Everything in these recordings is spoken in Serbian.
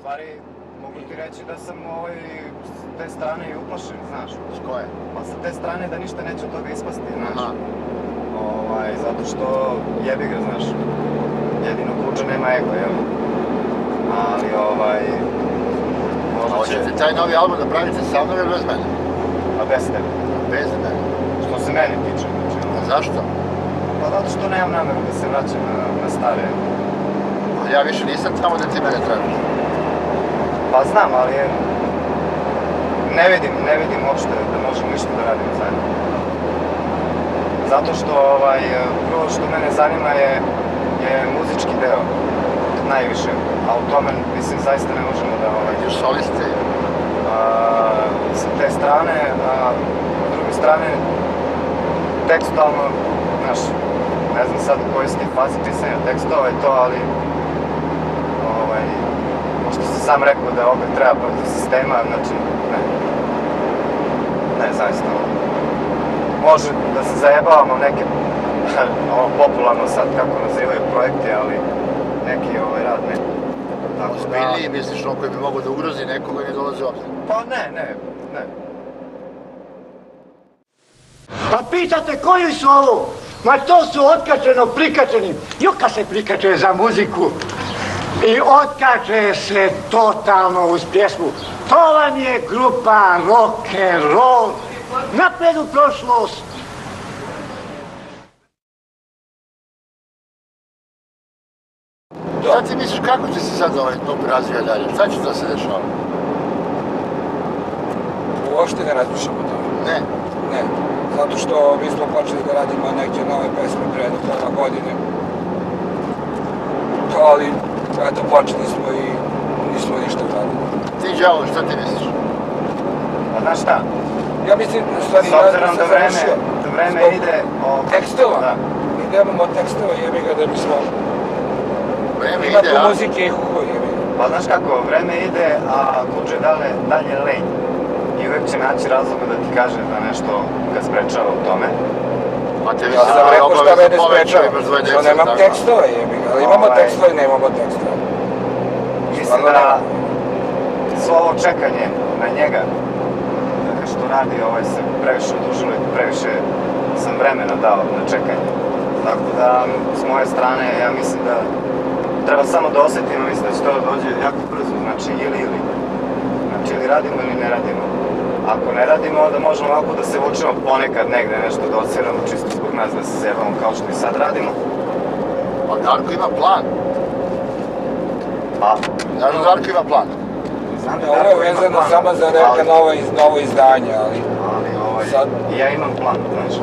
stvari, mogu ti reći da sam s te strane i uplašen, znaš. S koje? Pa sa te strane da ništa neće od toga ispasti, znaš. Aha. Zato što jebi ga, znaš. Jedino Kuča nema ego, jel? Ali možda će... Hoćete taj novi album da pravite sa mnom ili bez mene? Pa bez tebe. Bez mene. Što se mene tiče, znači. A zašto? Pa zato što nemam nameru da se vraćam na stare. Ja više nisam tamo da ti mene tražiš. Pa znam, ali ne vidim uopšte da možemo ništa da radimo zajedno. Zato što prvo što mene zanima je muzički deo, najviše. A u tome, mislim, zaista ne možemo da... Još soliste? Sa te strane, a s druge strane, tekstualno, znaš, ne znam sad u kojoj si ti fazi pisanja tekstova je to, ali pošto si sam rekao da opet treba protiv sistema, znači, ne, zaista. Može da se zajebavamo neke, popularno sad kako nazivaju projekte, ali neki rad ne. Ozbiljniji misliš on koji bi mogo da ugrozi nekoga i ne dolazi u obzir? Pa ne. Pa pitate koji su ovo? Ma to su otkačeno prikačeni. Juka se prikačuje za muziku i otkače se totalno uz pjesmu. To vam je grupa rock and roll. Napred u prošlost. Šta ti misliš kako će se sad to razvija dalje? Šta će da se dešava? Uopšte ne razmišljam o tome. Ne? Ne. Zato što mi smo počeli da radimo neke nove pesme pre pola godine. Ali, eto, počeli smo i nismo ništa radili. Ti, Đavo, šta ti misliš? Pa znaš šta? Ja mislim, u stvari, s obzirom da vreme ide... Tekstova? Da. Mi nemamo tekstova, jebi ga da bismo... Vreme Ima ide, tu a? muzike i huhu, jebi ga. Pa znaš kako, vreme ide, a Kuče dalje lenj. I uvijek će naći razloga da ti kaže da nešto ga sprečava u tome. Pa te Ja sam rekao šta mene sprečava, što nemam tekstova, jebi ga. Ali imamo tekstova i nemamo tekstova. Mislim da svo ovo čekanje na njega, što radi, se previše odužilo i previše sam vremena dao na čekanje. Tako da, s moje strane, ja mislim da treba samo da osjetimo, mislim da će to dođe jako brzo, znači ili. Znači ili radimo ili ne radimo. Ako ne radimo, onda možemo ovako da se vučemo ponekad negde nešto da odsviramo čisto zbog nas, da se zjebamo kao što i sad radimo. Pa Darko ima plan. Pa, Znaš da Darko ima plan? znam da Ovo je Darko ima vezano plan, samo za neka novo izdanje, ali... sad- ja imam plan, znaš.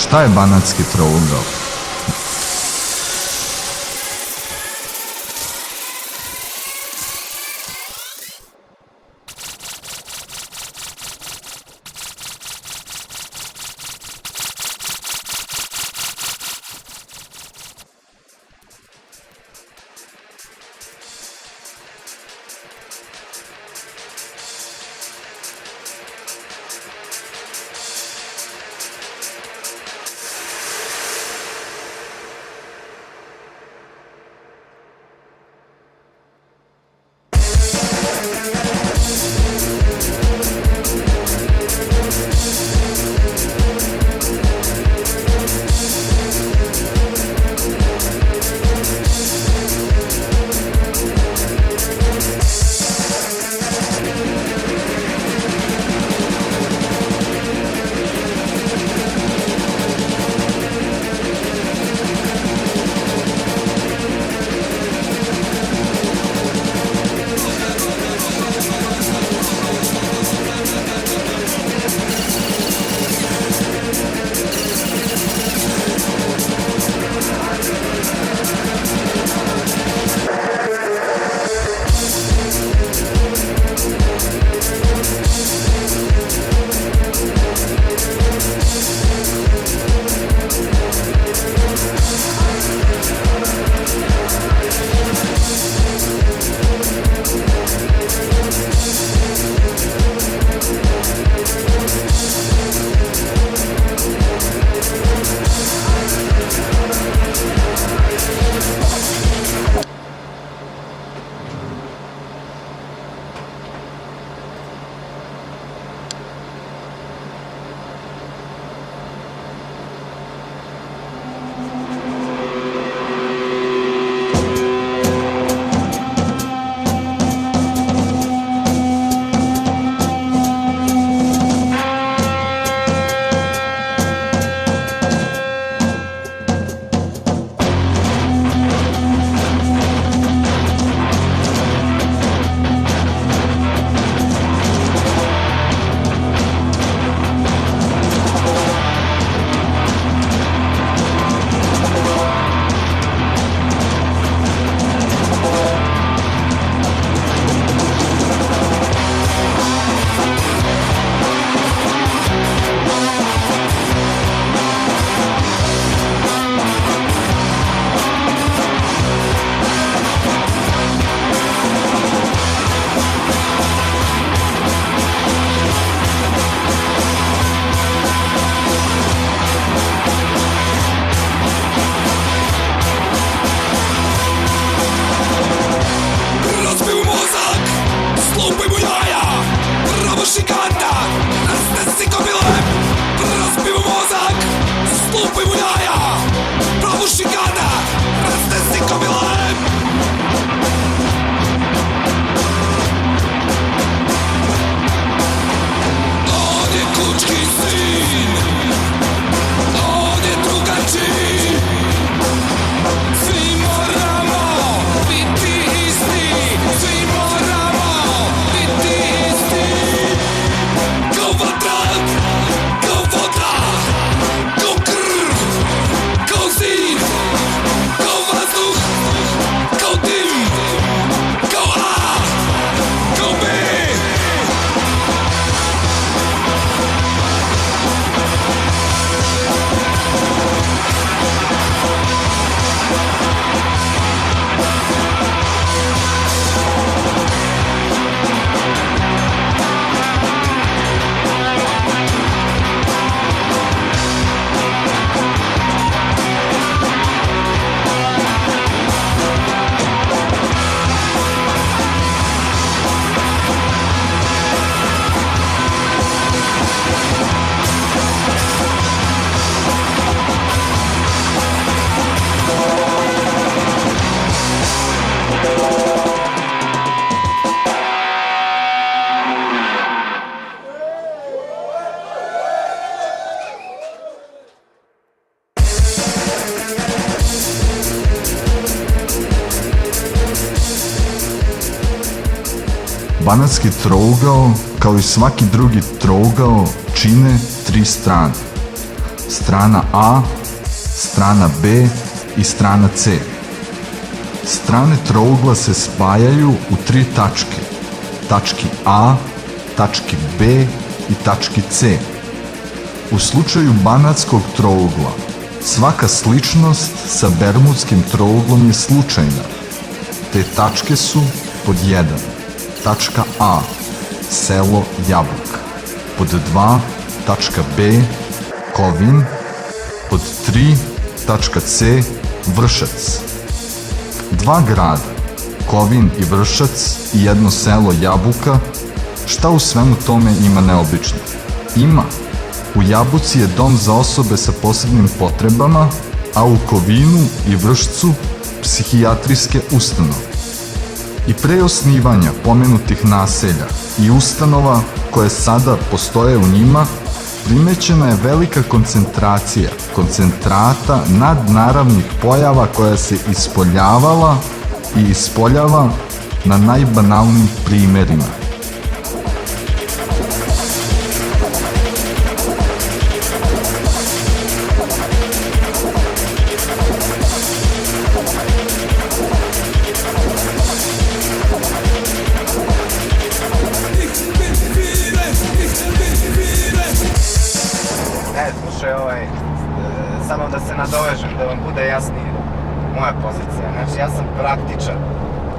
Šta je banatski trougao? Banatski trougao, kao i svaki drugi trougao, čine 3 strane. Strana A, strana B i strana C. Strane trougla se spajaju u 3 tačke. Tački A, tački B i tački C. U slučaju banatskog trougla, svaka sličnost sa bermudskim trouglom je slučajna. Te tačke su pod 1. Tačka A, selo Jabuka. Pod 2, tačka B, Kovin. Pod 3, tačka C, Vršac. 2 grada, Kovin i Vršac i jedno selo Jabuka, šta u svemu tome ima neobično? Ima. U Jabuci je dom za osobe sa posebnim potrebama, a u Kovinu i Vršcu psihijatrijske ustanove. I pre osnivanja pomenutih naselja i ustanova koje sada postoje u njima, primećena je velika koncentracija koncentrata nadnaravnih pojava koja se ispoljavala i ispoljava na najbanalnijim primerima. Samo da se nadovežem, da vam bude jasnije moja pozicija. Znači, ja sam praktičar.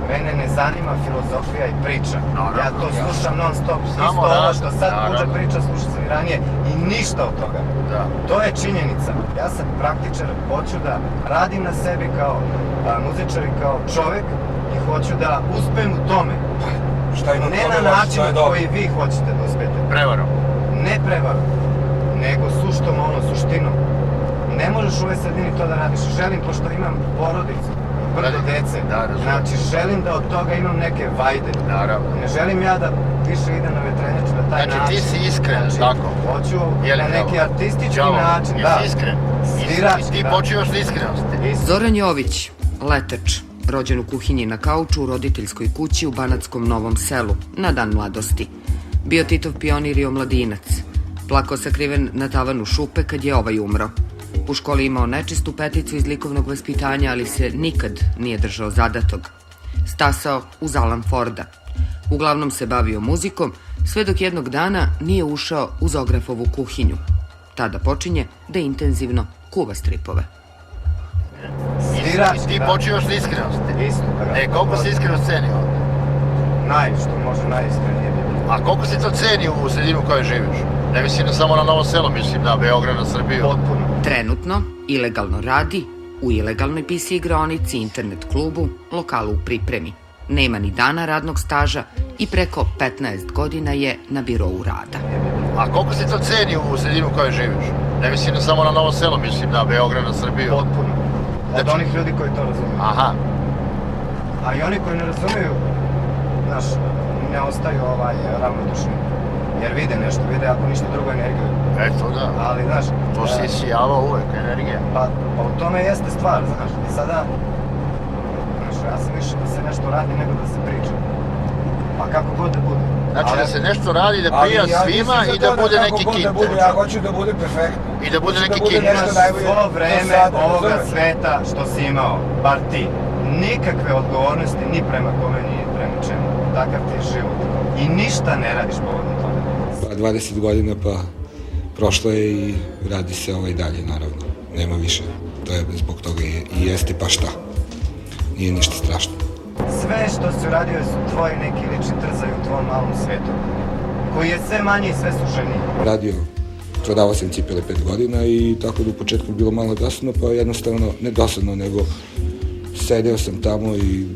Mene ne zanima filozofija i priča. Ja to slušam non stop. Isto ovo što sad Buđa priča, slušao sam i ranije i ništa od toga. To je činjenica. Ja sam praktičar, hoću da radim na sebi kao muzičar i kao čovek i hoću da uspem u tome. Ne na način koji vi hoćete da uspete. Prevarom. Ne prevarom, nego suštom, suštinom. Ne možeš u ovoj sredini to da radiš. Želim, pošto imam porodicu, brdo dece, znači želim da od toga imam neke vajde. Ne želim ja da više idem na vetrenjaču na taj način. Znači ti si iskren, tako? Hoću na neki artistički način, da. Jesi iskren? Svirač, i ti počivaš na iskrenosti. Zoran Jović, letač, rođen u kuhinji na kauču u roditeljskoj kući u Banatskom Novom Selu, na dan mladosti. Bio Titov pionir i omladinac. Plakao sakriven na tavanu šupe kad je ovaj umro. U školi imao nečistu peticu iz likovnog vaspitanja, ali se nikad nije držao zadatog. Stasao uz Alan Forda. Uglavnom se bavio muzikom, sve dok jednog dana nije ušao u Zografovu kuhinju. Tada počinje da intenzivno kuva stripove. I ti počivaš na iskrenosti. Isto. Koliko si iskreno cenio? Što može najiskrenije biti. A koliko si to cenio u sredinu u kojoj živiš? Ne mislim samo na Novo Selo, mislim na Beograd, na Srbiju. Potpuno. Trenutno ilegalno radi u ilegalnoj PC igraonici, internet klubu, lokalu u pripremi. Nema ni dana radnog staža i preko 15 godina je na birovu rada. A koliko si to cenio u sredinu u kojoj živiš? Ne mislim samo na Novo Selo, mislim na Beograd, na Srbiju. Potpuno. Od onih ljudi koji to razumiju. Aha. A i oni koji ne razumiju, znaš, ne ostaju ravnodušni. Jer vide nešto, vide ako ništa drugo energiju. Eto da. Ali, znaš... To si isijavao uvek, energija. Pa u tome jeste stvar, znaš. I sada, znaš, ja sam više da se nešto radi nego da se priča. Pa kako god da bude. Znači da se nešto radi, da prija svima i da bude neki kit. Ja hoću da bude perfektno. I da bude neki kit. Imaš svo vreme ovoga sveta što si imao, bar ti. Nikakve odgovornosti ni prema kome, ni prema čemu. Takav ti je život. I ništa ne radiš povodom toga. 20 godina pa prošlo je i radi se dalje, naravno. Nema više. To je zbog toga i jeste pa šta. Nije ništa strašno. Sve što si uradio su tvoji neki lični trzaju u tvom malom svetu. Koji je sve manji i sve suženiji. Radio, prodavao sam cipele 5 godina i tako da u početku bilo malo dosadno, pa jednostavno, ne dosadno, nego sedeo sam tamo i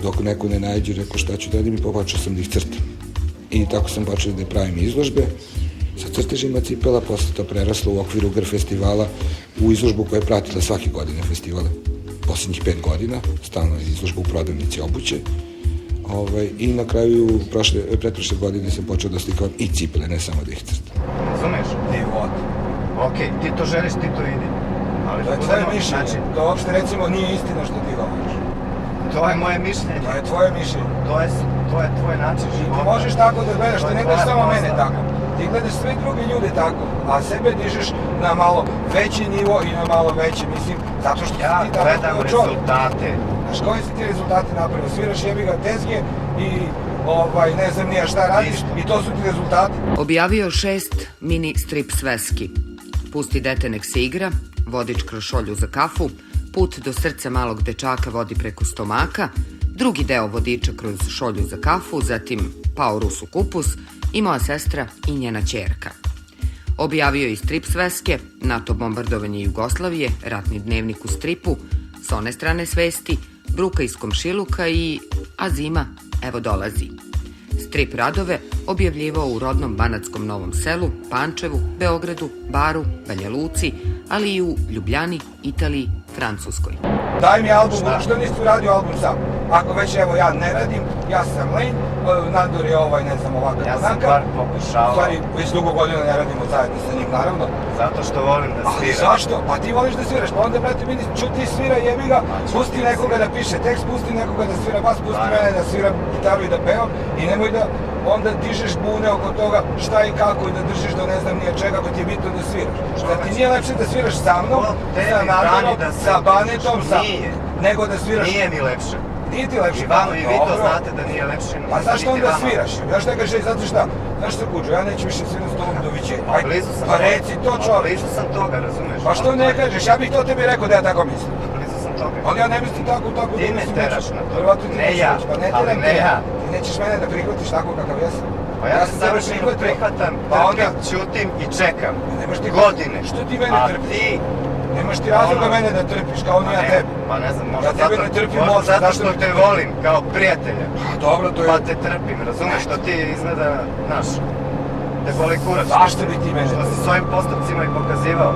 dok neko ne nađe, rekao šta ću da radim i počeo sam da ih crtam. I tako sam počeo da pravim izložbe sa crtežima cipela, posle to preraslo u okviru GR festivala u izložbu koja je pratila svake godine festivale. Poslednjih 5 godina, stalno je izložba u prodavnici obuće. I na kraju pretprošle godine sam počeo da slikavam i cipele, ne samo da ih crtam. Razumeš? Ti vod. Okej, ti to želiš, ti to idi. Ali To je tvoje mišljenje. To uopšte recimo nije istina što ti govoriš. To je moje mišljenje. To je tvoje mišljenje. to je tvoj način I ti života. možeš tako da gledaš, To ti je ne gledaš tvoja samo mene posla. tako. Ti gledaš sve druge ljude tako, a sebe dižeš na malo veći nivo i na malo veći, mislim, zato što Ja si ti tako gledam kao čovjek. rezultate. Znaš, koji si ti rezultati napravio? Sviraš jebi ga tezge i ne znam nija šta radiš i to su ti rezultati. Objavio 6 mini strip sveski. Pusti dete nek se igra, vodič kroz šolju za kafu, put do srca malog dečaka vodi preko stomaka, drugi deo vodiča kroz šolju za kafu, zatim Pao Rusu kupus i moja sestra i njena ćerka. Objavio i strip sveske, NATO bombardovanje Jugoslavije, ratni dnevnik u stripu, s one strane svesti, bruka iz komšiluka i a zima, evo dolazi. Strip radove objavljivao u rodnom Banatskom Novom Selu, Pančevu, Beogradu, Baru, Banja Luci, ali i u Ljubljani, Italiji, Francuskoj. Daj mi album, što nisi uradio album sam? Ako već evo ja ne radim, ja sam len, Nandor je ne znam ovakav Ja sam onakav. bar pokušavao. U stvari, već dugo godina ne radimo zajedno sa njim, naravno. Zato što volim da Ali sviram. zašto? Pa ti voliš da sviraš, pa onda, brate, meni čuti svira, jebi ga, pusti nekoga da piše tekst, pusti nekoga da svira bas, pusti mene da sviram gitaru i da pevam i nemoj da onda dižeš bune oko toga šta i kako i da držiš do ne znam nije čega, ako ti je bitno da sviraš. Šta ti nije lepše da sviraš sa mnom, sa Nandorom, sa Banetom, nego da sviraš... Nije mi lepše. Nije ti lepše? I vama i vi to Dobro. znate da nije lepše. Pa zašto niti onda vama. sviraš? Znaš šta kaže, zato šta? Znaš šta kuđu, ja neću više sviram s tobom, doviđenja. Pa blizu sam Pa toga. reci to Pa čovjek. blizu sam toga, razumeš? Pa što ne kažeš, ja bih to tebi rekao da ja tako mislim. Blizu sam toga. Ali ja ne mislim tako Ti me mislim teraš neću. na to. Verovatno ti Ne neću ja, reći, pa ne ali teram ne te. ja. Ti nećeš mene da prihvatiš tako kakav jesam. Pa ja se sam tebe savršeno prihvatam, Pa onda, trpim, ćutim i čekam. nemaš ti Godine. Što ti mene A trpiš? ti... Nemaš ti razloga Ono- mene da trpiš, kao ni ja tebi. Pa ne znam, možda Ja tebe ne trpim možda, zato zašto što bi- te volim kao prijatelja. Dobro, to je... Pa te trpim, razumeš, što ti izgleda, znaš, te boli kurac. Zašto bi ti mene Što si trpio? svojim postupcima i pokazivao.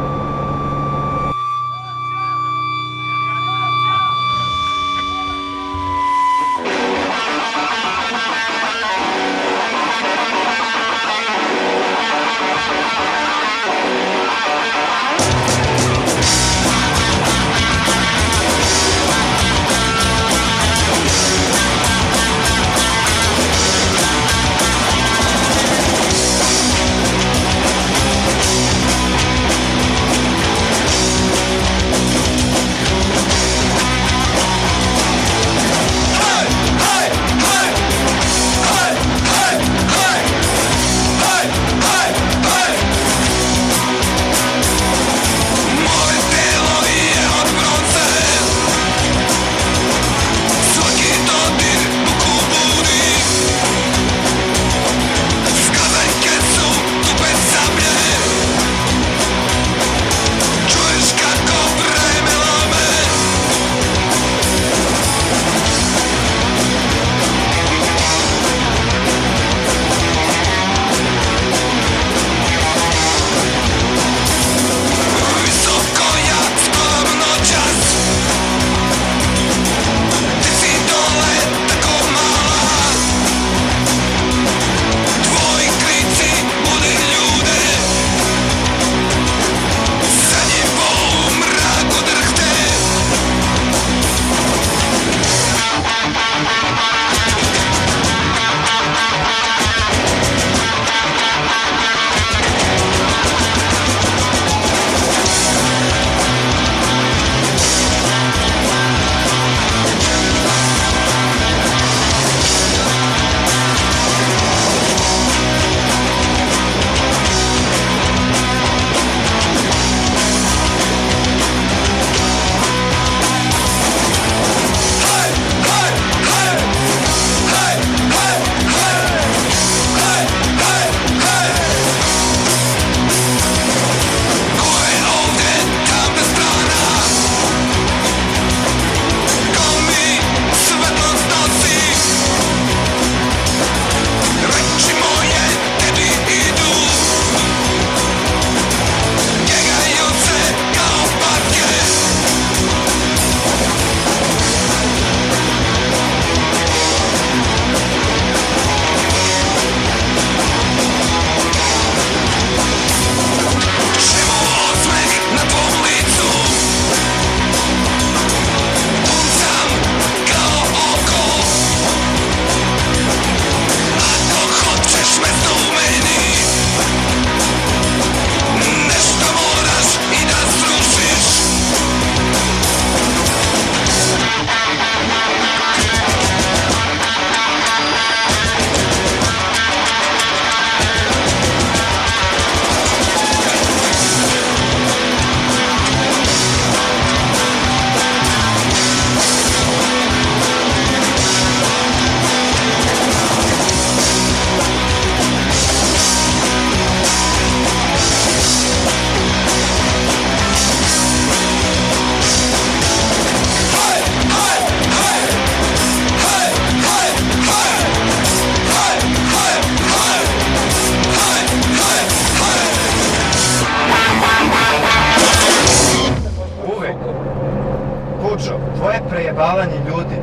tvoje prejebavanje ljudi.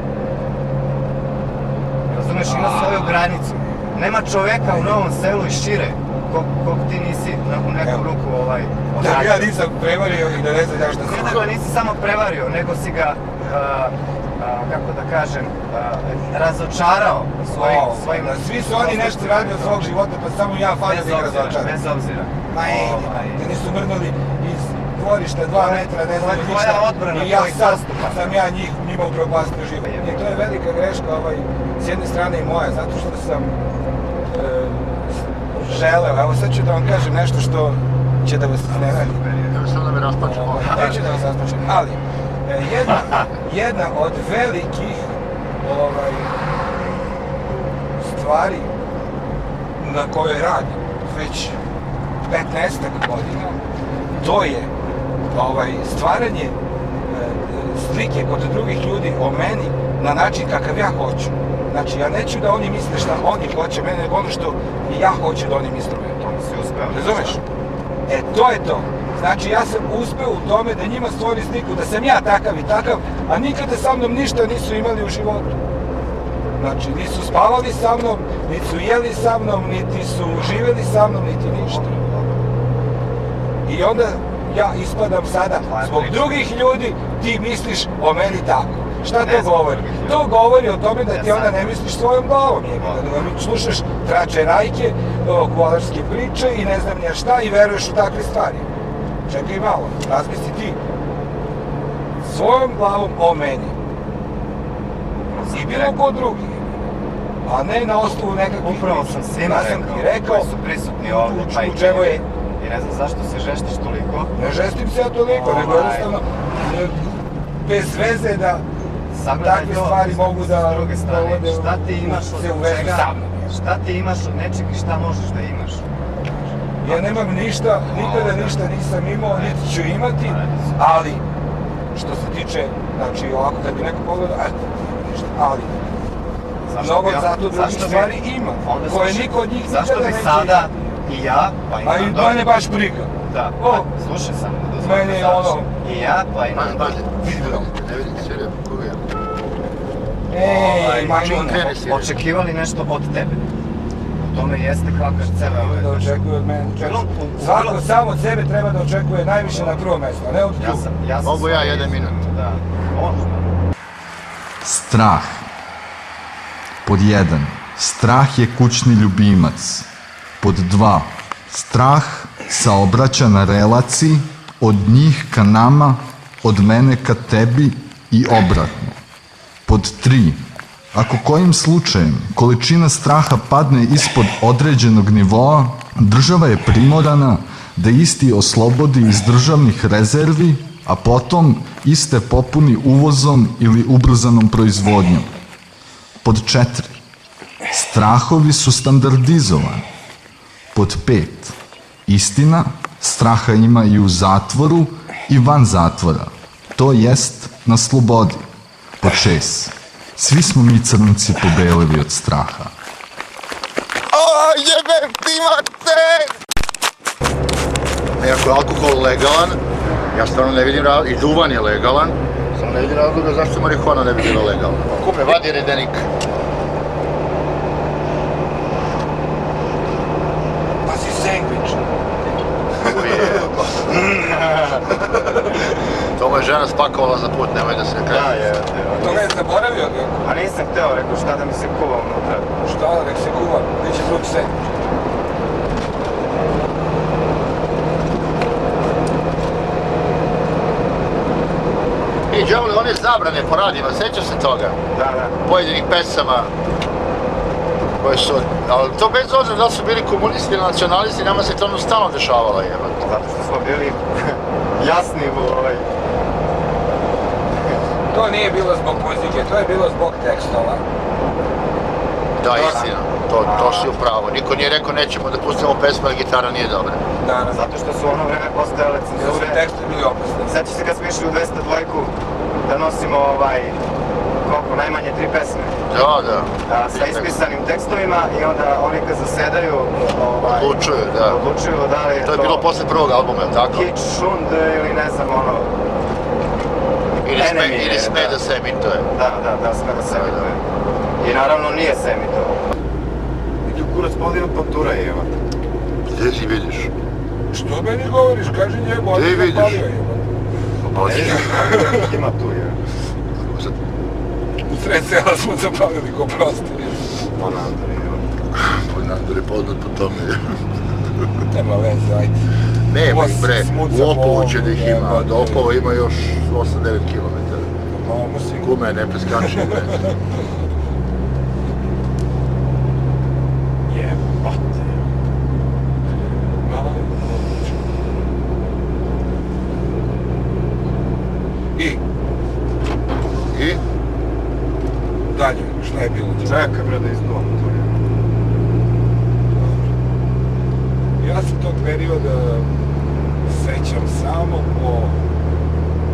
Razumeš, ima svoju granicu. Nema čoveka u Novom Selu i šire kog ti nisi u neku ruku Da ja nisam prevario i da ne znam zašto sam. Ne da ga nisi samo prevario, nego si ga, kako da kažem, razočarao svojim... Svi su oni nešto radili od svog života, pa samo ja falim da ih razočaram. Bez obzira. Ma da nisu mrnuli iz dvorišta 2 metra, ne znam ništa. I ja sad sam ja njima upropastio život. I to je velika greška, s jedne strane i moja, zato što sam želeo, evo sad ću da vam kažem nešto što će da vas iznenadi. Evo sam da me raspačem. Neće da vas raspačem, ali jedna od velikih stvari na kojoj radim već 15 godina, to je stvaranje slike kod drugih ljudi o meni na način kakav ja hoću. Znači, ja neću da oni misle šta oni hoće mene, nego ono što i ja hoću da oni misle mene. Si uspeo. Razumeš? To je to. Znači, ja sam uspeo u tome da njima stvori sliku, da sam ja takav i takav, a nikada sa mnom ništa nisu imali u životu. Znači, nisu spavali sa mnom, niti su jeli sa mnom, niti su živjeli sa mnom, niti ništa. I onda ja ispadam sada, zbog drugih ljudi, ti misliš o meni tako. Šta to govori? To govori o tome da ti onda ne misliš svojom glavom. Da slušaš trače rajke, kolarske priče i ne znam nija šta i veruješ u takve stvari. Čekaj malo, razmisli ti svojom glavom o meni. I bilo ko drugi. A ne na osnovu nekakvih... Upravo sam svima rekao, koji su prisutni ovdje, pa i tebi. I ne znam zašto se žestiš toliko. Ne žestim se ja toliko, nego jednostavno bez veze da takve stvari mogu da dovode se u vezu sa mnom. Šta ti imaš od nečeg i šta možeš da imaš? Ja nemam ništa, nikada ništa nisam imao, niti ću imati, ali što se tiče, znači ovako kad bi neko pogledao, eto, ništa, ali mnogo zato drugih stvari ima, koje niko od njih nikada neće. Zašto bi sada i ja, pa imam dođe? A i mene baš briga. Da, slušaj sam, mene je ono... I ja, pa imam dođe. Ne vidim, sviđa, koga je? Ej, majmuna. Očekivali nešto od tebe. U tome jeste kvakaš sebe. Da očekuje od mene. Svako sam od sebe treba da očekuje najviše na prvo mjesto, a ne od drugog. Mogu ja 1 minut? Da, možda. Strah. Pod 1. Strah je kućni ljubimac. Pod 2. Strah saobraća na relaciji od njih ka nama, od mene ka tebi i obratno. Pod 3. Ako kojim slučajem količina straha padne ispod određenog nivoa, država je primorana da isti oslobodi iz državnih rezervi, a potom iste popuni uvozom ili ubrzanom proizvodnjom. Pod 4. Strahovi su standardizovani. Pod 5. Istina, straha ima i u zatvoru i van zatvora, to jest na slobodi. Pod 6. Svi smo mi crnci pobelili od straha. Jebem ti mate! Iako je alkohol legalan, ja stvarno ne vidim i duvan je legalan, samo ne vidim razloga zašto marihuana ne bi bila legalna. Kupe, vadi redenik. Pa si sandvič. To mu je žena spakovala za put, nemoj da se kreće. To ga je zaboravio? A nisam hteo, rekao šta da mi se kuva unutra. Šta, nek se kuva, neće drugi sandvič. I džavoli, one zabrane po radima, sjećaš se toga? Da. Pojedinih pesama koje su, ali to bez obzira da li su bili komunisti ili nacionalisti, nama se to ono stalno dešavalo, jebate. Zato što smo bili jasni u To nije bilo zbog muzike, to je bilo zbog tekstova. Da, istina, to si upravo. Niko nije rekao nećemo da pustimo pesmu, ali gitara nije dobra. Da. Zato što su u ono vreme postojale Jer cenzure. su tekstovi bili opasni. Sjećaš se kad smo išli u 202-ku da nosimo koliko, najmanje 3 pesme. Da. Sa ispisanim tekstovima i onda oni kad zasedaju Odlučuju da li je to je bilo posle prvog albuma, je li tako? Kitsch, Schund ili ne znam ono. I Ili sme da se emituje. Da, sme da se emituje. I naravno nije se emitovao. I tu kurac podijem pantura je, evo. Gde ti vidiš? Što meni govoriš, kaži njemu, on Gde je vidiš? napalio je. Ima tu, je. U sred sela smo zapalili ko prosti. Ponandar je, evo. Ponandar je poznat po tome. Nema veze, ajde. Nema ih bre, Smuca u Opovu po će da ih ima, jebate. do Opova ima još 8-9 km. Mamo si Gume ne preskači bre. jebate. I dalje, šta je bilo? Čekaj bre da izduvam tu, je. Ja se tog perioda sećam samo po,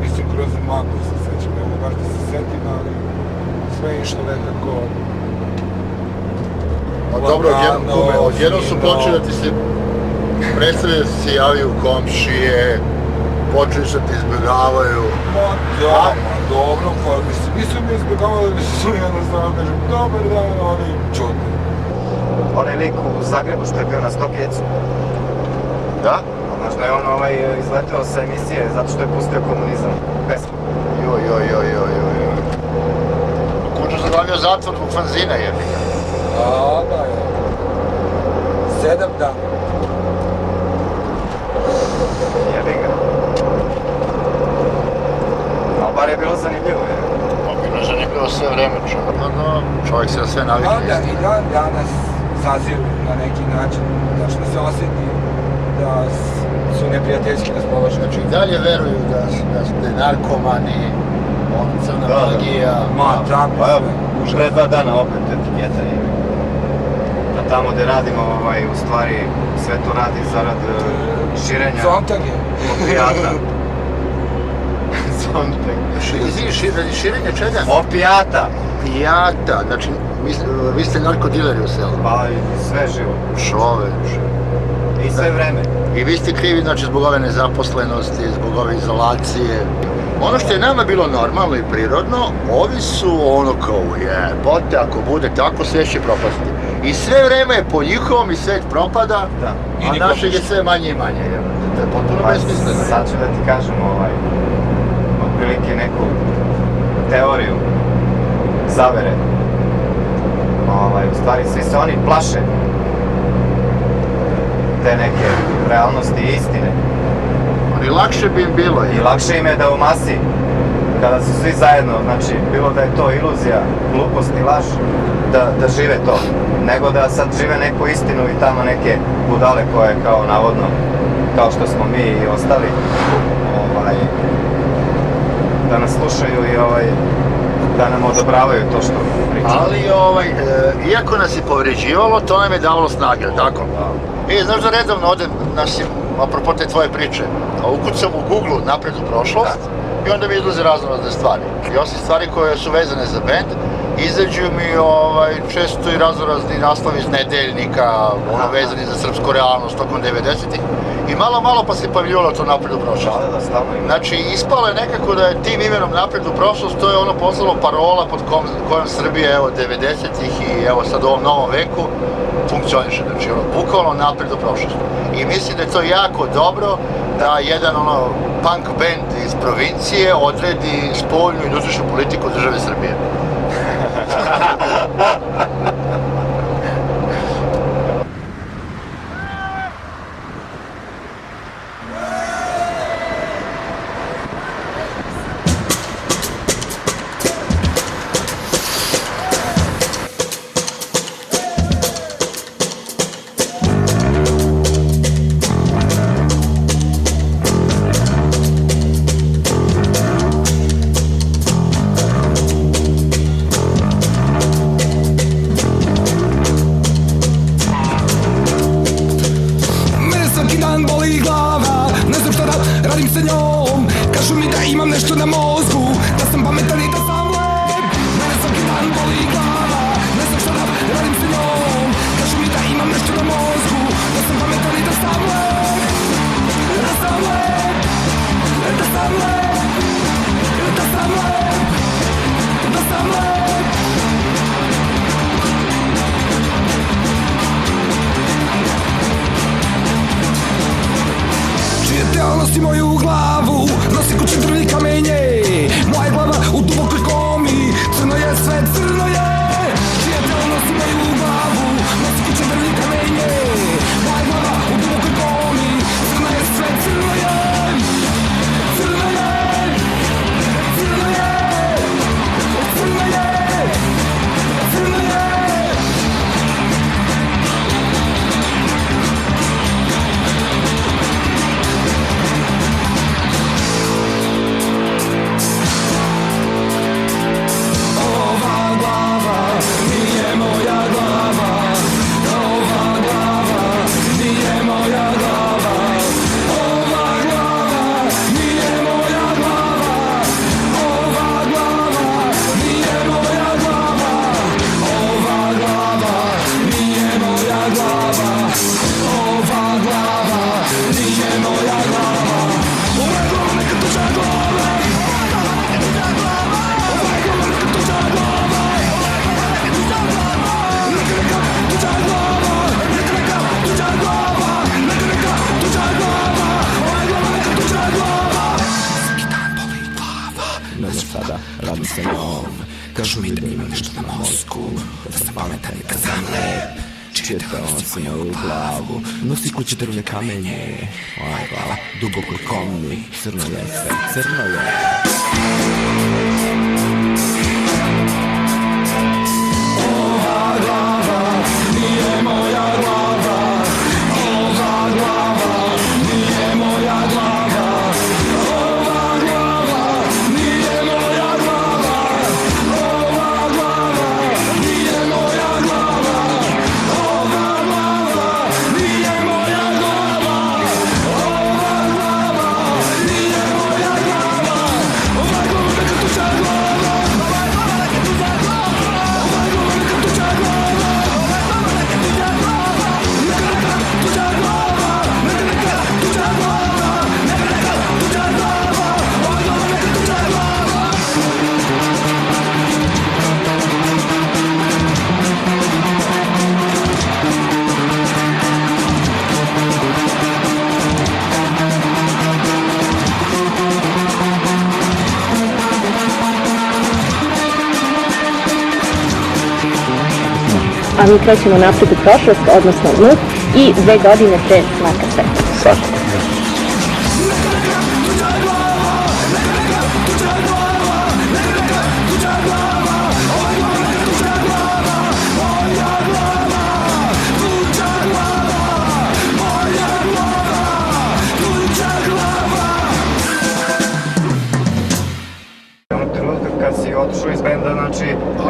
mislim kroz maglu se sećam, ne mogu baš da se setim, ali sve je išlo nekako Dobro, odjednom su počeli da ti se predstavljaju da se javaju komšije, počeli se da ti izbjegavaju. Dobro, pa mislim, nisu mi izbjegavali, su jednostavno kažem, dobar dan, oni čudni. Onaj lik u Zagrebu što je bio na Stokjecu. Da? Možda je on izleteo sa emisije zato što je pustio komunizam. Pesmu. Joj. Kuću zadavio zatvor zbog fanzina je. Da, je. 7 dana. Jebi ga. Ali bar je bilo zanimljivo, je. Bilo je zanimljivo sve vreme, čovjek se na sve navikne. Da, i dan danas zaziru na neki način, tačno se osjeti da su neprijateljski raspoloženi. Znači i dalje veruju da ste narkomani, crna magija. Ma, tako Pa evo, sve. pre 2 dana opet etiketa je. Da tamo gde radimo, u stvari, sve to radi zarad širenja Zontag je. opijata. Zontag. Širenje čega? Opijata! Pijata, znači vi ste narkodileri u selu. Pa i sve živo. Čoveč. I sve vreme. I vi ste krivi, znači, zbog ove nezaposlenosti, zbog ove izolacije. Ono što je nama bilo normalno i prirodno, ovi su ono kao, jebote, ako bude tako, sve će propasti. I sve vreme je po njihovom i svet propada, Da. a našeg je sve manje i manje. To je potpuno Pa besmisleno. sad ću da ti kažem, otprilike neku teoriju zavere. U stvari, svi se oni plaše te neke realnosti i istine. Ali lakše bi im bilo. I lakše im je da u masi, kada su svi zajedno, znači, bilo da je to iluzija, glupost i laž, da žive to, nego da sad žive neku istinu i tamo neke budale koje kao navodno, kao što smo mi i ostali, da nas slušaju i da nam odobravaju to što pričamo. Ali, iako nas je povređivalo, to nam je davalo snage, tako? Znaš da redovno odem, apropo te tvoje priče, ukucam u Google napred u prošlost i onda mi izlaze raznorazne stvari. I osim stvari koje su vezane za bend, izađu mi često i raznorazni naslovi iz nedeljnika, vezani za srpsku realnost tokom 90-ih. I malo pa se pojavljivalo to napred u prošlost. Znači, ispalo je nekako da je tim imenom napred u prošlost, to je ono postalo parola pod kojom Srbija, evo, 90-ih i evo sad u ovom novom veku funkcioniše. Znači, bukvalno napred u prošlost. I mislim da je to jako dobro da jedan punk band iz provincije odredi spoljnu i unutrašnju politiku države Srbije. vodim sa njom. Kažu mi da imam nešto na mozgu, da sam pametan i da zamlep. Čitao sam joj u glavu, nosi kuće drvne kamenje. Aj glava, dubokoj komi, crno je sve, crno je. A mi krećemo napred u prošlost, odnosno NUF i 2 godine pre znaka sveta. Svakako. Ono trenutka kad si otišao iz benda, znači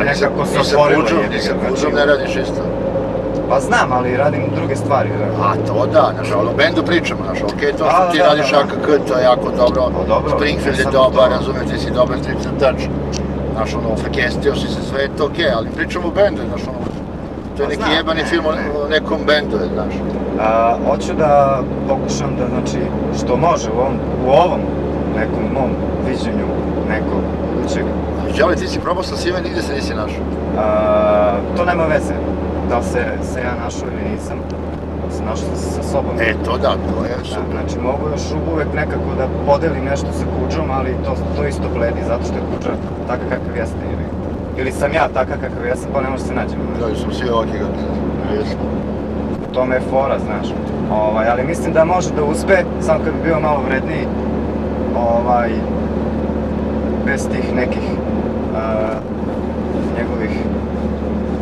nekako se Ni sa otvorilo. Buđom, ni sa Buđom ne radiš isto. Pa znam, ali radim druge stvari. A to da, znaš, o bendu pričamo, znaš, okej, to Da, što ti da, radiš da. AKK, to je jako dobro, Pa dobro, Springfield je nisam dobar, to- razumiješ, ti si dobar stričan tač, znaš, ono, frekestio si se, sve je to okej, ali pričamo o bendu, znaš, ono, to je Pa neki znam, jebani ne, film ne. o nekom bendu, znaš. Hoću da pokušam da, znači, što može u ovom nekom mom viđenju nekog budućeg, Đale, ti si probao sa svime, nigde se nisi našao. to nema veze. Da li se ja našao ili nisam, se našao sa sobom. E, to da, to je Da, super. znači mogu još uvek nekako da podelim nešto sa Kuđom, ali to isto bledi zato što je Kuđa takav kakav jeste. Ili sam ja takav kakav jesam, pa ne može se nađemo. Da, smo svi ovakvi gledali. Jesmo. U tome je fora, znaš. Ali mislim da može da uspe, samo kad bi bio malo vredniji, bez tih nekih njegovih.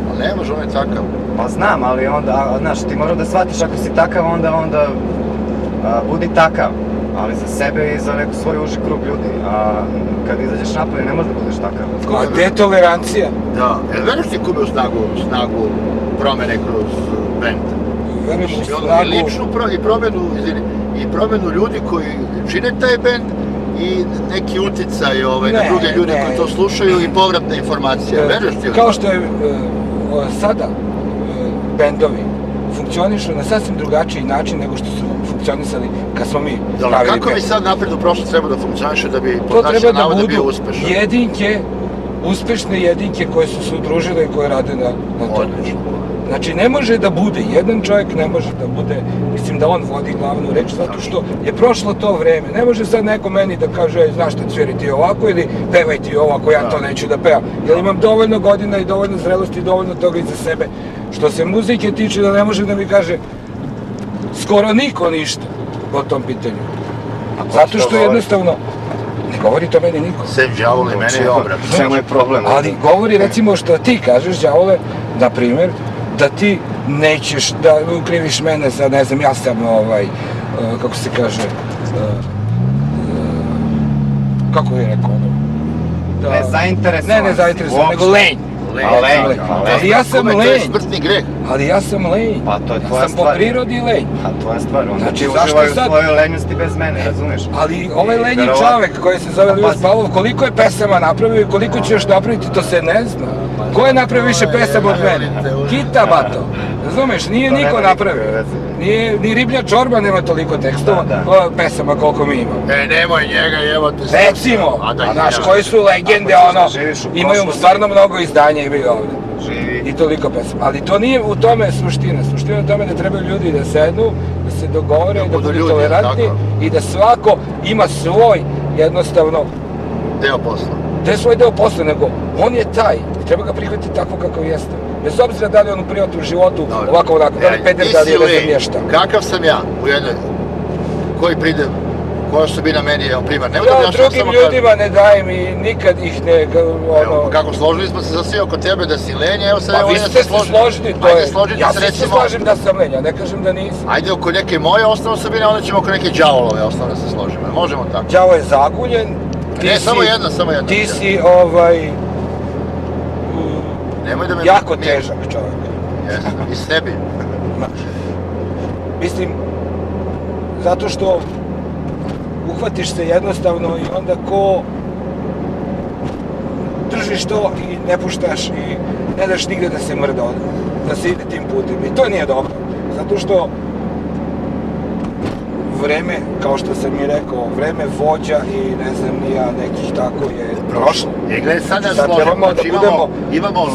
Ali ne može, on je takav. Pa znam, ali onda, znaš, ti moraš da shvatiš ako si takav, onda budi takav. Ali za sebe i za neku svoj uži krug ljudi. A kad izađeš napolje ne možeš da budeš takav. A gde je tolerancija? Da, veruješ ti kume u snagu promene kroz bend? Verujem u I snagu. ličnu i promenu ljudi koji čine taj bend i neki uticaj na Ne, druge ljude ne. koji to slušaju i povratna informacija. Veruješ ti u to? Kao što je sada bendovi funkcionišu na sasvim drugačiji način nego što su funkcionisali kad smo mi Dobro, pravili kako bi bend. sad napred u prošlost treba da funkcioniše da bi To pod našim treba da navoda bio budu uspešan? jedinke, uspešne jedinke koje su se udružile i koje rade na tome. Odlično. Znači, ne može da bude, jedan čovjek ne može da bude, mislim da on vodi glavnu reč, zato što je prošlo to vreme. Ne može sad neko meni da kaže, znaš šta, sviri ti ovako ili pevaj ti ovako, ja to neću da pevam. Jer imam dovoljno godina i dovoljno zrelosti i dovoljno toga iza sebe. Što se muzike tiče, da ne može da mi kaže skoro niko ništa po tom pitanju. Zato što jednostavno, ne govori to meni niko. Sem đavole, mene je obrat. U čemu je problem? Ali govori recimo što ti kažeš, đavole, na primjer, da ti nećeš da ukriviš mene za, ne znam, ja sam kako se kaže, kako je rekao ono? Nezainteresovan Ne si nezainteresovan, nego uopšte. lenj. Lenj. Ali ja sam Kume, to je lenj. smrtni greh. Ali ja sam lenj. Pa to je Ja tvoja sam po stvar. prirodi lenj. A tvoja stvar, onda Znači, ti zašto uživaj u sad- svojoj lenjosti bez mene, razumeš? Ali ovaj lenji verovatno- čovek koji se zove Pa Ljubav pazi. Pavlov, koliko je pesama napravio i koliko će još napraviti, to se ne zna. Ko je napravio više pesama od mene? Kita, bato. Razumeš, nije To niko nema napravio. nikakve veze. Nije, ni Riblja čorba nema toliko tekstova, pesama koliko mi imamo. Nemoj njega, evo te sad. Recimo, A da, znaš, ja. koji su legende, Ako ćeš ono, da živiš u imaju prošlosti. stvarno mnogo izdanja, imaju ovde. Živi. I toliko pesama. Ali to nije u tome suština. Suština je u tome da trebaju ljudi da sednu, da se dogovore, da budu budu ljudi, tolerantni tako. i da svako ima svoj, jednostavno, Deo posla. je svoj deo posla, nego on je taj, treba ga prihvatiti tako kako jeste. Bez obzira da li on u privatnom životu, ovako onako, da li peder, da li je ne znam nije šta. Kakav sam ja u jednoj, koji pride, koja osobina meni je primjer. Ja drugim ljudima ne dajem i nikad ih ne... Evo, kako složili smo se za svi oko tebe da si lenja, evo sad Pa vi ste se složili, to je... Ja se slažem da sam lenja, ne kažem da nisam. Ajde oko neke moje osnovne osobine, onda ćemo oko neke đavolove osnovne se složimo. Možemo tako. Đavo je zaguljen. Ne, samo jedna. Ti si, Nemoj da me... jako težak čovjek. Jesam, i sebi. Mislim, zato što uhvatiš se jednostavno i onda ko držiš to i ne puštaš i ne daš nigde da se mrda, da se ide tim putem. I to nije dobro. Zato što vreme, kao što sam i rekao, vreme vođa i ne znam ni ja nekih tako je prošlo. I gledaj sad da složimo, znači imamo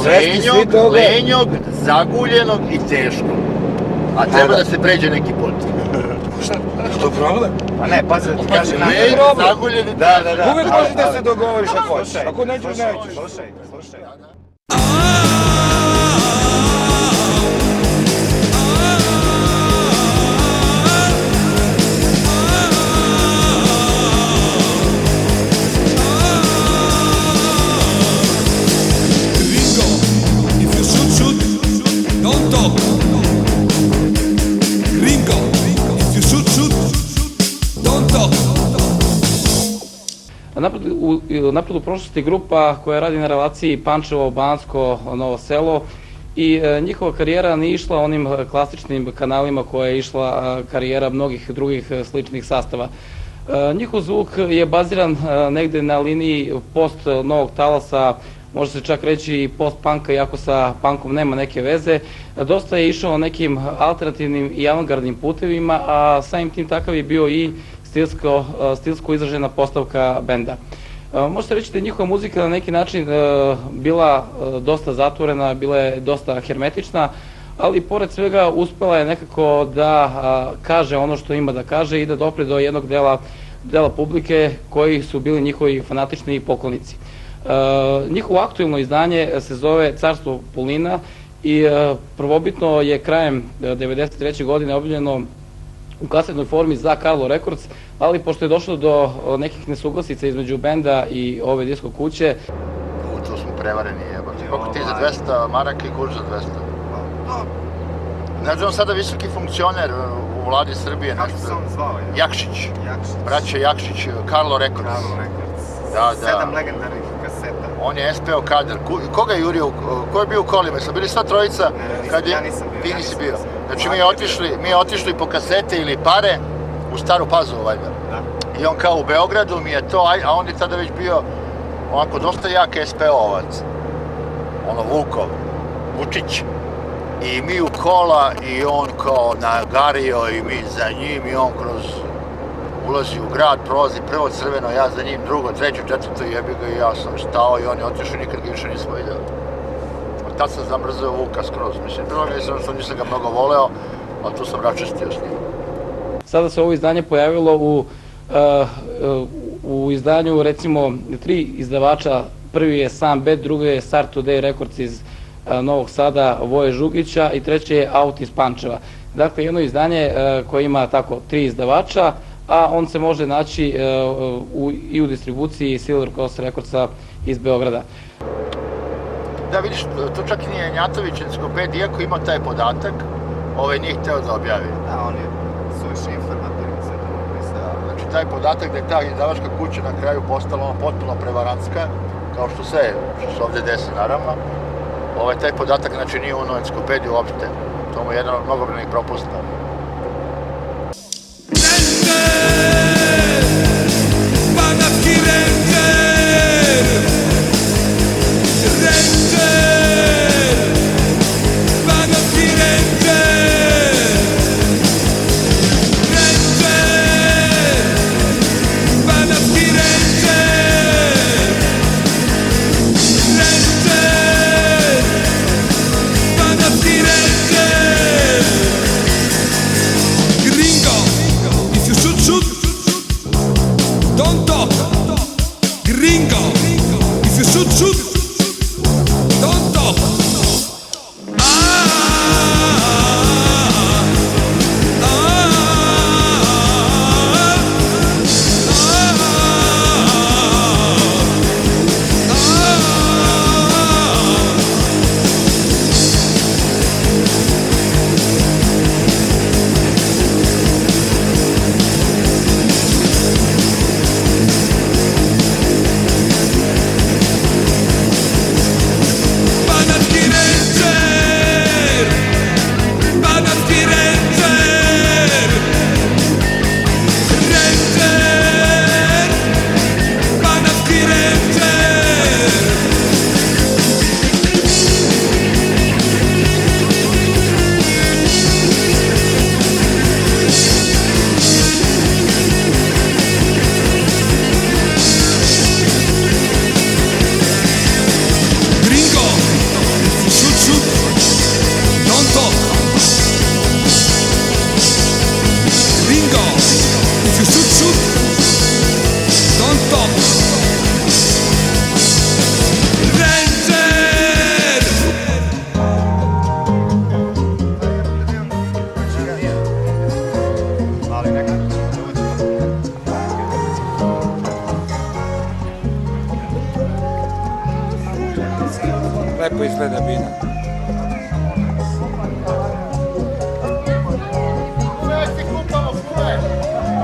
lenjog, zaguljenog i teškog. A treba da se pređe neki put. Što je problem? Pa ne, pazi da ti kaže nam. Lenj, zaguljen i Da. Uvijek možeš da se dogovoriš ako hoćeš. Ako nećeš, nećeš. Slušaj. Napred u prošlosti grupa koja radi na relaciji Pančevo, Banatsko, Novo Selo i njihova karijera nije išla onim klasičnim kanalima koja je išla karijera mnogih drugih sličnih sastava. Njihov zvuk je baziran negde na liniji post novog talasa, može se čak reći i post-punka, iako sa punkom nema neke veze. Dosta je išao nekim alternativnim i avangardnim putevima, a samim tim takav je bio i stilsko izražena postavka benda. Može se reći da je njihova muzika na neki način bila dosta zatvorena, bila je dosta hermetična, ali pored svega uspela je nekako da kaže ono što ima da kaže i da dopre do jednog dela publike koji su bili njihovi fanatični poklonici. Njihovo aktuelno izdanje se zove Carstvo Polina i prvobitno je krajem 1993. godine objavljeno u kasetnoj formi za Carlo Records, ali pošto je došlo do nekih nesuglasica između benda i ove disko kuće... Tu smo prevareni, jebati. Koliko ti za 200 maraka i kuć za 200? Znači on sada visoki funkcioner u vladi Srbije. Kako se on zvao? Jakšić. Braća Jakšić, Carlo Records. Da. 7 legendarnih kaseta. On je SPO kadar. Koga je jurio? Ko je bio u kolima? Smo bili sva trojica? Ja nisam bio. Ti nisi bio. Znači mi je otišli po kasete ili pare u Staru Pazovu, valjda. I on kao u Beogradu mi je to, a on je tada već bio onako dosta jak SPO-ovac. Ono Vukov, Vučić. I mi u kola i on kao nagario i mi za njim i on kroz ulazi u grad, prolazi prvo crveno, ja za njim drugo, treće, četvrto jebi ga i ja sam stao i on je otišao, nikad ga više nismo vidjeli. Od tad sam zamrzeo Vuka skroz, mislim, prvo nisam ga mnogo voleo, ali tu sam račestio s njim. Sada se ovo izdanje pojavilo u izdanju recimo 3 izdavača, prvi je Sam Bet, drugi je Start Today Records iz Novog Sada, Voje Žugića i treće je Out iz Pančeva. Dakle, jedno izdanje koje ima tako 3 izdavača, a on se može naći i u distribuciji Silver Cross Recordsa iz Beograda. Da vidiš, to čak i nije Njatović enciklopedija, iako ima taj podatak, nije hteo da objavi. Da, on je suviše informativni za to napisao. Znači taj podatak da je ta izdavačka kuća na kraju postala potpuno prevarantska, kao što sve, što se ovdje desi naravno, taj podatak znači nije u enciklopediji uopšte. To mu je jedan od mnogobrojnih propusta. Banatski Ranger, Banatski Ranger, Banatski Ranger, Banatski Ranger. Lepo izgleda bina.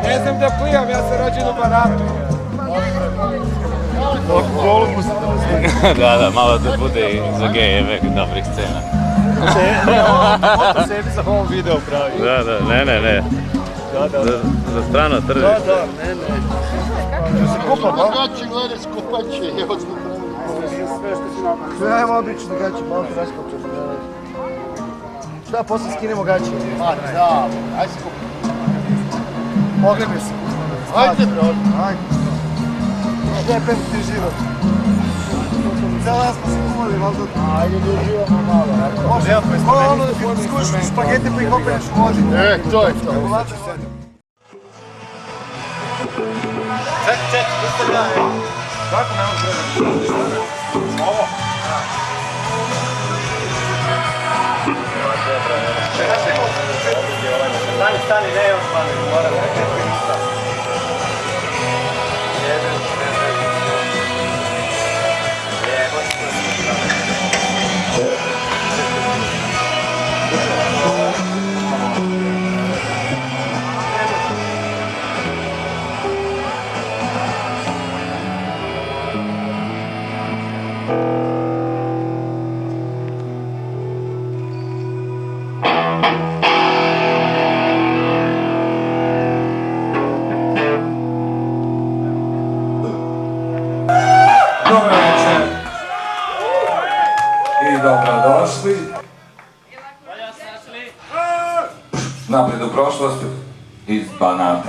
Ne znam da plivam, ja sam rođen u Banatu. Da, malo da bude i za gejeve dobrih scena. Foto sebi za ovom video pravi. Da, ne. Za strano tržište. Ne. Kupa, gaće, gledaj, skupaće, evo smo pravi. Sve ajmo obično gaće, malo ti raskočeš. Šta, posle skinemo gaće? Ma da, ajde skupa. Pogrebi se. Ajde, bro. Ajde. Lepem ti život. Cijela ja smo se umoli, valjda. Ajde, da uživamo malo. Može, ja pa skušiš špagete pa ih openeš u vodi. To je to. Ček, pusti da. Kako ne možeš gledati? Ovo? Stani, ne još stani, moram nekako ništa. Dobro večer i dobrodošli. Napred u prošlost iz Banata.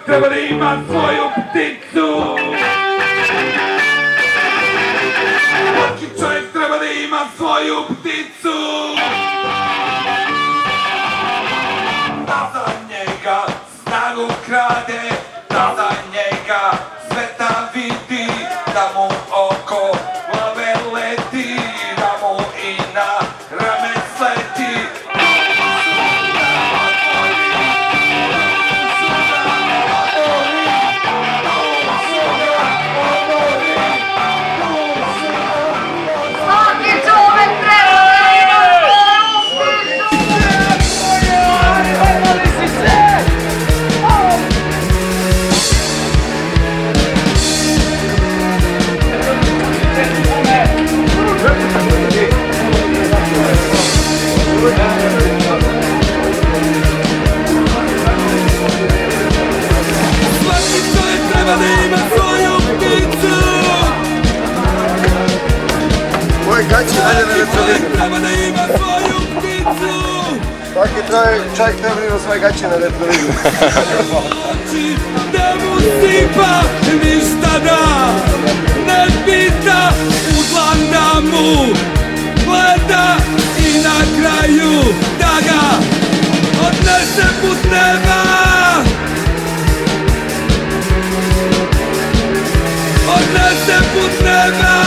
Treba da ima svoju pticu. Svaki čovjek treba da ima svoju pticu. Da za njega snagu krade, da za njega sveta vidi, da mu oko glave leti, da mu i na rame sleti. Svaki čovjek treba da ima svoje gaće na retrovidu. Da mu sipa ništa da ne pita, u dlan da mu gleda i na kraju da ga odnese put neba. Odnese put neba.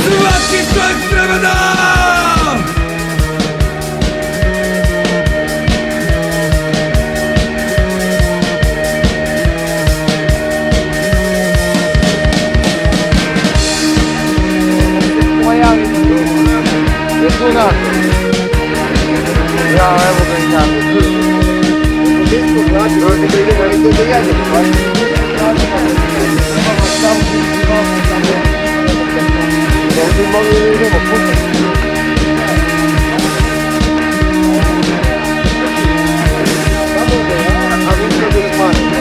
Svaki čovjek treba da pojavi Jesuna. Ja, evo ga i tako. Nismo znači, ovdje ga idemo, ali to da jedemo. Ovdje mogli da idemo putem. Samo da ja, a vi ste da smanjimo.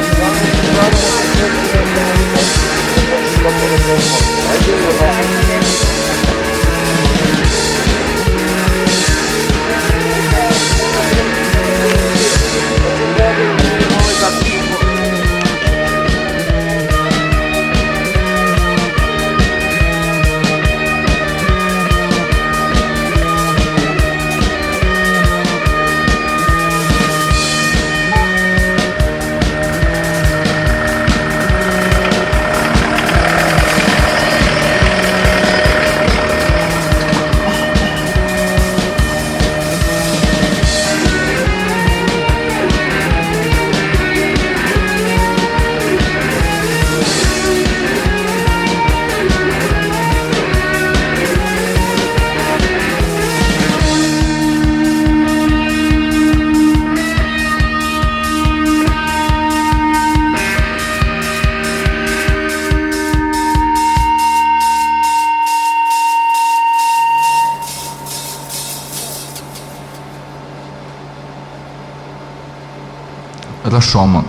Rashomon.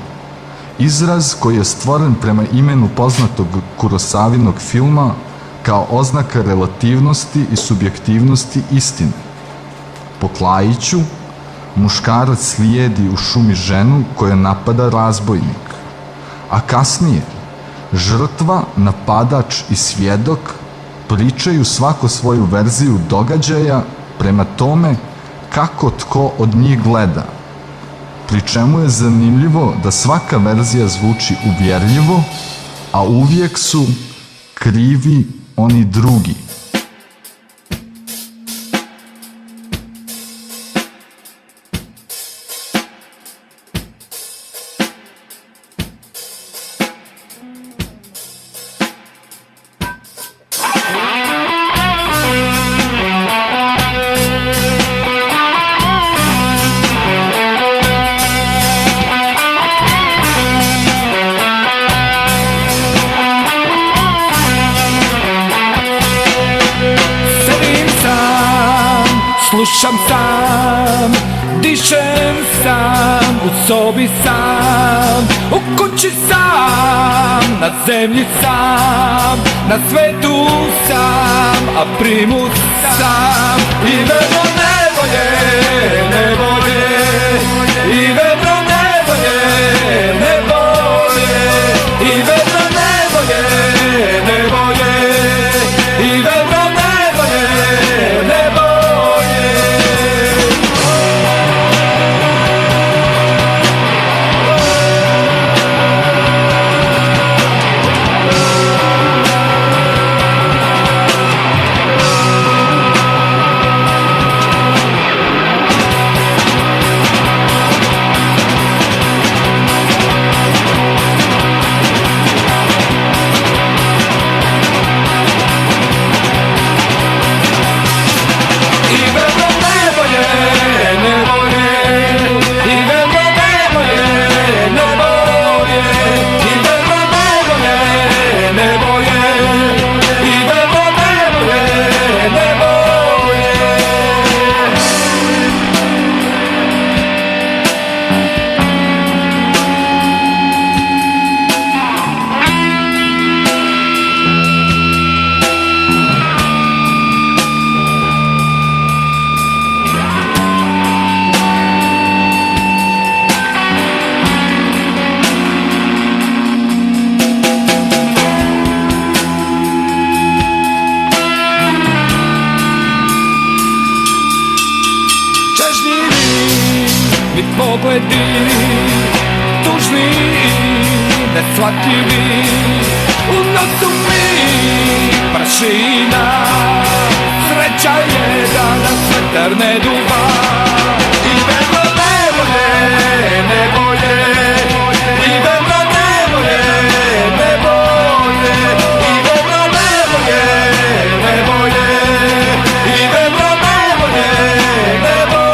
Izraz koji je stvoren prema imenu poznatog Kurosavinog filma kao oznaka relativnosti i subjektivnosti istine. Po Klajiću, muškarac slijedi u šumi ženu koja napada razbojnik, a kasnije žrtva, napadač i svjedok pričaju svako svoju verziju događaja prema tome kako tko od njih gleda. pri čemu je zanimljivo da svaka verzija zvuči uvjerljivo, a uvijek su krivi oni drugi. Slušam sam, dišem sam, u sobi sam, u kući sam, na zemlji sam, na svetu sam, a primus sam. I vedro nevolje, nevolje, i vedro nevolje, nevolje, i vedro nevolje, nevolje, i vedro nevolje, nevolje. Pogledi tužni, neshvatljivi, u nosu mi prašina. Sreća je da nas vetar ne duva. I vedro nevolje, nevolje, i vedro nevolje, nevolje, i vedro nevolje, nevolje, i vedro nevolje, nevolje.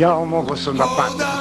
Ja mogu sam da padnem.